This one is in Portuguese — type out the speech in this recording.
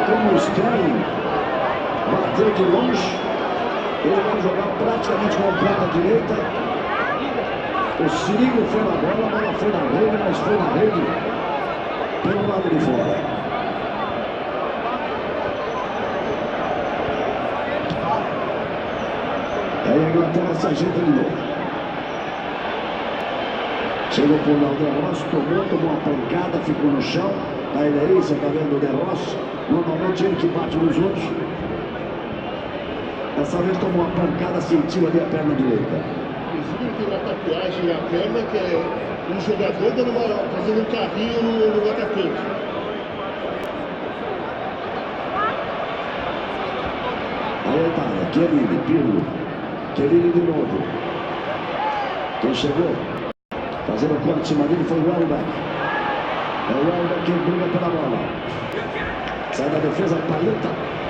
como o Sterling bateu de longe, ele vai jogar praticamente com a ponta direita. O Cirilo foi na bola, a bola foi na rede, mas foi na rede pelo lado de fora. Aí a Inglaterra se ajeita de novo. Chegou por lá o De Ross, tomou uma pancada, ficou no chão. Aí daí, você está vendo o De Ross, normalmente ele que bate nos outros. Dessa vez tomou uma pancada, sentiu ali a perna direita. Inclusive tem uma tatuagem na perna que é um jogador fazendo um carrinho no atacante. Aí a Itália, Chiellini, Pirlo, Chiellini de novo. Quem chegou? Fazendo o corte em cima dele foi o Welbeck. É o Welbeck quem briga pela bola. Sai da defesa, Paleta.